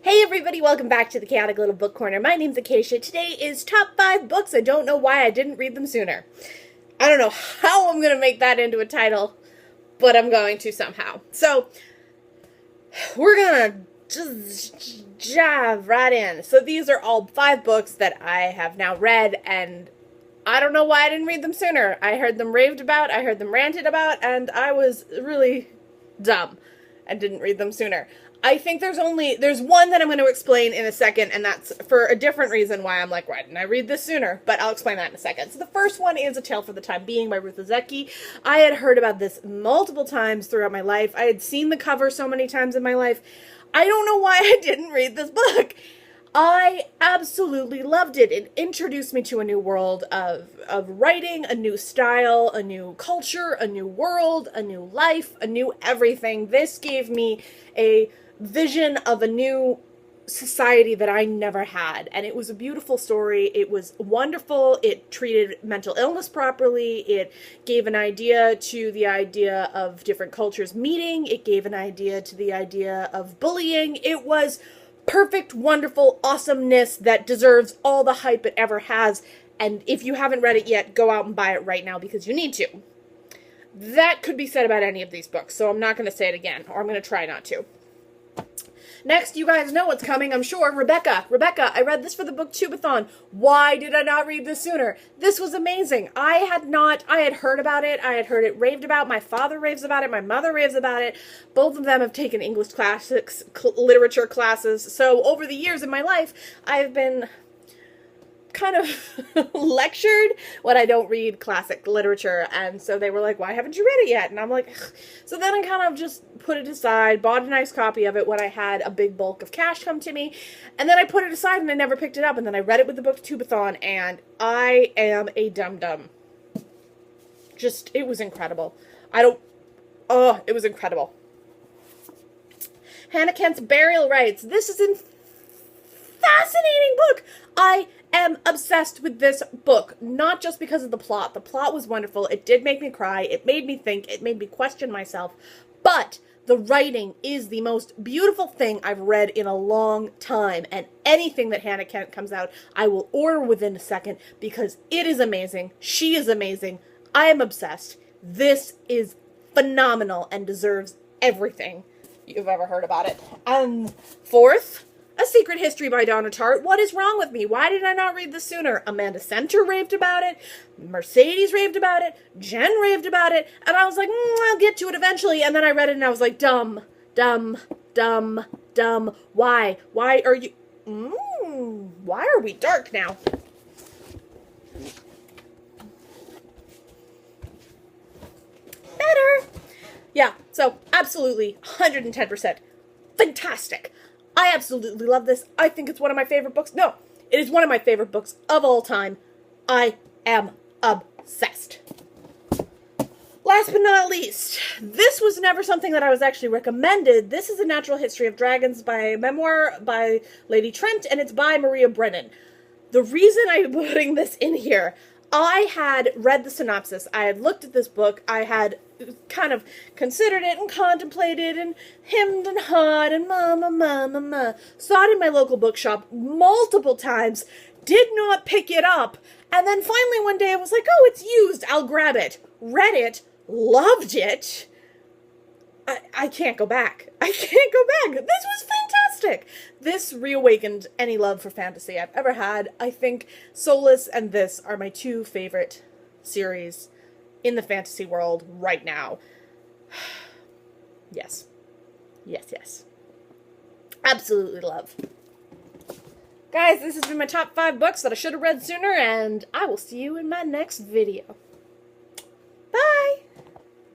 Hey everybody, welcome back to the Chaotic Little Book Corner. My name's Acacia. Today is top 5 books. I don't know why I didn't read them sooner. I don't know how I'm going to make that into a title, but I'm going to somehow. So, we're going to just dive right in. So these are all 5 books that I have now read, and I don't know why I didn't read them sooner. I heard them raved about, I heard them ranted about, and I was really dumb and didn't read them sooner. I think there's one that I'm going to explain in a second, and that's for a different reason why I'm like, why didn't I read this sooner? But I'll explain that in a second. So the first one is A Tale for the Time Being by Ruth Ozeki. I had heard about this multiple times throughout my life. I had seen the cover so many times in my life. I don't know why I didn't read this book. I absolutely loved it. It introduced me to a new world of writing, a new style, a new culture, a new world, a new life, a new everything. This gave me a vision of a new society that I never had, and it was a beautiful story. It was wonderful. It treated mental illness properly. It gave an idea to the idea of different cultures meeting. It gave an idea to the idea of bullying. It was perfect, wonderful awesomeness that deserves all the hype it ever has, and if you haven't read it yet, go out and buy it right now because you need to. That could be said about any of these books, so I'm not going to say it again, or I'm going to try not to. Next, you guys know what's coming, I'm sure. Rebecca, I read this for the Booktubeathon. Why did I not read this sooner? This was amazing. I had heard about it. I had heard it raved about. My father raves about it. My mother raves about it. Both of them have taken English classics, literature classes. So over the years in my life, I've been kind of lectured when I don't read classic literature, and so they were like, why haven't you read it yet? And I'm like, ugh. So then I kind of just put it aside, bought a nice copy of it when I had a big bulk of cash come to me, and then I put it aside and I never picked it up, and then I read it with the Booktubeathon, and I am a dum-dum. Just, it was incredible. It was incredible. Hannah Kent's Burial Rites. This is a fascinating book. I am obsessed with this book, not just because of the plot. The plot was wonderful. It did make me cry. It made me think. It made me question myself. But the writing is the most beautiful thing I've read in a long time. And anything that Hannah Kent comes out, I will order within a second because it is amazing. She is amazing. I am obsessed. This is phenomenal and deserves everything you've ever heard about it. And fourth, A Secret History by Donna Tartt. What is wrong with me? Why did I not read this sooner? Amanda Center raved about it. Mercedes raved about it. Jen raved about it. And I was like, I'll get to it eventually. And then I read it and I was like, dumb. Why? Why are you... why are we dark now? Better. Yeah, so absolutely 110%. Fantastic. I absolutely love this. I think it's one of my favorite books. No, it is one of my favorite books of all time. I am obsessed. Last but not least, this was never something that I was actually recommended. This is A Natural History of Dragons by a memoir by Lady Trent, and it's by Maria Brennan. The reason I'm putting this in here, I had read the synopsis. I had looked at this book. I had kind of considered it and contemplated and hemmed and hawed and saw it in my local bookshop multiple times, did not pick it up, and then finally one day I was like, oh, it's used, I'll grab it. Read it, loved it. I can't go back. I can't go back. This was fantastic. This reawakened any love for fantasy I've ever had. I think Soulless and this are my 2 favorite series in the fantasy world right now. Yes. Yes. Absolutely love. Guys, this has been my top 5 books that I should have read sooner, and I will see you in my next video.